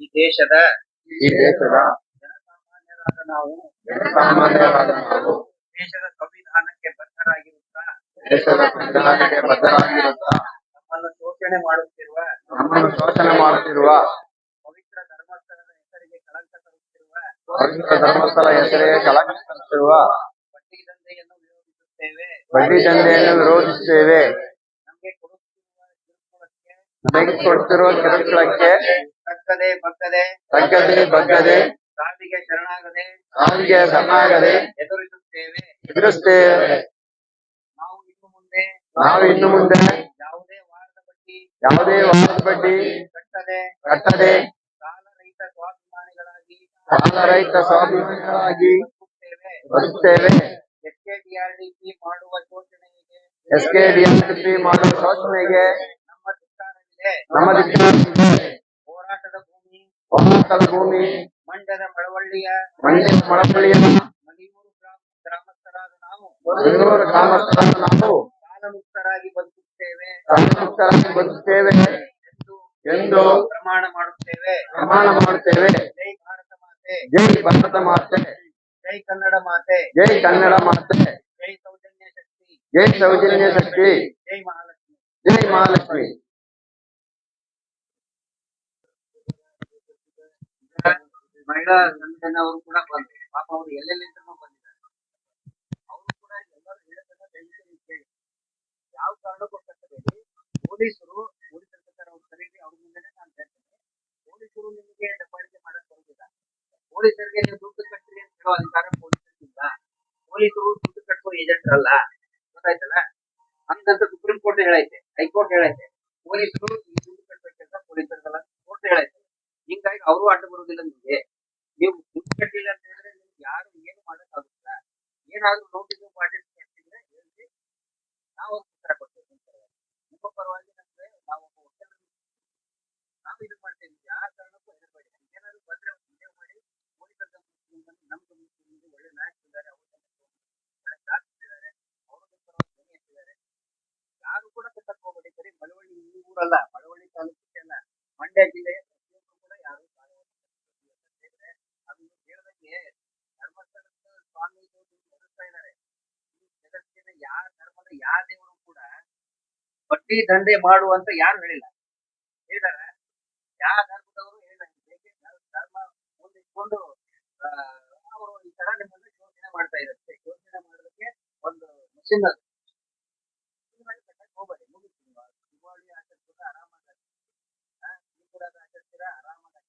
ಈ ದೇಶದ ಜನಸಾಮಾನ್ಯರಾದ ನಾವು ದೇಶದ ಸಂವಿಧಾನಕ್ಕೆ ಬದ್ಧರಾಗಿರುತ್ತಾ ನಮ್ಮನ್ನು ಶೋಷಣೆ ಮಾಡುತ್ತಿರುವ ಪವಿತ್ರ ಧರ್ಮಸ್ಥಳದ ಹೆಸರಿಗೆ ಕಳಂಕ ತರುತ್ತಿರುವ ಬಡ್ಡಿ ದಂಧೆಯನ್ನು ವಿರೋಧಿಸುತ್ತೇವೆ. ನಮಗೆ ಕೊಡುತ್ತಿರುವ ಕಿರುಕುಳಕ್ಕೆ ತಗ್ಗದೆ ಸಾವಿಗೆ ಶರಣಾಗದೆ ಎದುರಿಸುತ್ತೇವೆ. ನಾವು ಇನ್ನು ಮುಂದೆ ಯಾವುದೇ ವಾರದ ಬಡ್ಡಿ ಕಟ್ಟದೆ ಸಾಲರಹಿತ ಸ್ವಾಭಿಮಾನಿಗಳಾಗಿ ಬದುಕುತ್ತೇವೆ. ಎಸ್ಕೆಡಿಆರ್ಡಿಪಿ ಮಾಡುವ ಶೋಷಣೆಗೆ ನಮ್ಮ ಧಿಕ್ಕಾರವಿದೆ. ಹೋರಾಟದ ಭೂಮಿ ಮಂಡ್ಯದ ಮಳವಳ್ಳಿಯ ಮಡಿಯೂರು ಗ್ರಾಮಸ್ಥರಾದ ನಾವು ಸಾಲಮುಕ್ತರಾಗಿ ಬದುಕುತ್ತೇವೆ ಎಂದು ಪ್ರಮಾಣ ಮಾಡುತ್ತೇವೆ. ಜೈ ಭಾರತ ಮಾತೆ, ಜೈ ಕನ್ನಡ ಮಾತೆ, ಜೈ ಸೌಜನ್ಯ ಶಕ್ತಿ, ಜೈ ಮಹಾಲಕ್ಷ್ಮಿ. ಮಹಿಳಾ ಸಂಘದವರು ಕೂಡ ಬಂದ್ರು. ಪಾಪ ಅವರು ಎಲ್ಲೆಲ್ಲಿಂದನೂ ಬಂದಿದ್ದಾರೆ. ಅವರು ಕೂಡ ಎಲ್ಲರೂ ಹೇಳೋದನ್ನ ದಯವಿಟ್ಟು ಕೇಳಿ. ಯಾವ ಕಾರಣಕ್ಕೂ ಕಟ್ಟಬೇಡಿ. ಪೊಲೀಸರು ಅವ್ರು ಕರೀರಿ, ಅವ್ರ ಮುಂದೆನೆ ನಾನು ಹೇಳ್ತೇನೆ. ಪೊಲೀಸರು ನಿಮಗೆ ದಬ್ಬಾಳಿಕೆ ಮಾಡಕ್ ಬರುದಿಲ್ಲ. ಪೊಲೀಸರಿಗೆ ನೀವು ದುಡ್ಡು ಕಟ್ಟ್ರಿ ಅಂತ ಹೇಳೋ ಅಧಿಕಾರ ಪೊಲೀಸರಿಗಿಲ್ಲ. ಪೊಲೀಸರು ದುಡ್ಡು ಕಟ್ಟುವ ಏಜೆಂಟ್ ಅಲ್ಲ, ಗೊತ್ತಾಯ್ತಲ್ಲ. ಹಂಗಂತ ಸುಪ್ರೀಂ ಕೋರ್ಟ್ ಹೇಳೈತೆ, ಹೈಕೋರ್ಟ್ ಹೇಳೈತೆ. ಪೊಲೀಸರು ಈ ದುಡ್ಡು ಕಟ್ಟಬೇಕಂತ ಪೊಲೀಸರಿಗಲ್ಲ, ಕೋರ್ಟ್ ಹೇಳೈತೆ. ಹಿಂಗಾಗಿ ಅವರು ಅಡ್ಡ ಬರುವುದಿಲ್ಲ ನಿಮಗೆ. ನೀವು ದುಡ್ಡು ಕಟ್ಟಿಲ್ಲ ಅಂತ ಹೇಳಿದ್ರೆ ನಿಮ್ಗೆ ಯಾರು ಏನು ಮಾಡಕ್ಕಾಗುತ್ತಿಲ್ಲ. ಏನಾದ್ರೂ ನೋಟಿಸ್ ಮಾಡಿದ್ರೆ ಹೇಳಿ, ನಾವು ಉತ್ತರ ಕೊಡ್ತೇವೆ. ನಿಮ್ಮ ಪರವಾಗಿ ನಮ್ಗೆ ನಾವು ಇದು ಮಾಡ್ತೇವೆ. ಯಾವ ಕಾರಣಕ್ಕೂ ಹೆದರಬೇಡಿ. ಏನಾದ್ರು ಬಂದ್ರೆ ವಿಡಿಯೋ ಮಾಡಿ ಪೊಲೀಸರ ನಮ್ಗೆ ಒಳ್ಳೆ ನಾಯಕರಿದ್ದಾರೆ, ಒಳ್ಳೆ ಶಾಸಕರಿದ್ದಾರೆ, ಅವರು ಧ್ವನಿ ಎತ್ತಿದ್ದಾರೆ. ಯಾರು ಕೂಡ ಕಟ್ಟಕ್ ಹೋಗ್ಬೇಡಿ. ಬರೀ ಮಳವಳ್ಳಿ ಈ ಊರಲ್ಲ, ಮಳವಳ್ಳಿ ತಾಲೂಕಿಗೆ ಅಲ್ಲ, ಮಂಡ್ಯ ಜಿಲ್ಲೆಯ ಪ್ರತಿಯೊಬ್ಬರು ಕೂಡ ಯಾರು ಅದು ಹೇಳದಂಗೆ ಧರ್ಮಸ್ಥಳದ ಸ್ವಾಮಿ ನಡೆಸ್ತಾ ಇದ್ದಾರೆ. ಈ ಜಗತ್ತಿನ ಯಾವ ಧರ್ಮದ ಯಾವ ದೇವರು ಕೂಡ ಬಡ್ಡಿ ದಂಧೆ ಮಾಡುವಂತ ಯಾರು ಹೇಳಿಲ್ಲ. ಹೇಳಿದಾರ? ಯಾವ ಧರ್ಮದವರು ಹೇಳಿಲ್ಲ. ಧರ್ಮ ಮುಂದಿಟ್ಕೊಂಡು ಅವರು ಈ ತರ ನಿಮ್ಮನ್ನು ಶೋಷಣೆ ಮಾಡ್ತಾ ಇರುತ್ತೆ. ಶೋಷಣೆ ಮಾಡೋದಕ್ಕೆ ಒಂದು ಮಷಿನ್ ಅದು. ಹೋಗ್ಬೇಡಿ. ಮುಗಿಸ್ತೀವಿ. ದಿವಾಳಿ ಆಚರಿಸಿದ್ರೆ ಆರಾಮಾಗಿ, ನೀವು ಕೂಡ ಆಚರಿಸ್ತೀರಾ, ಆರಾಮಾಗಿ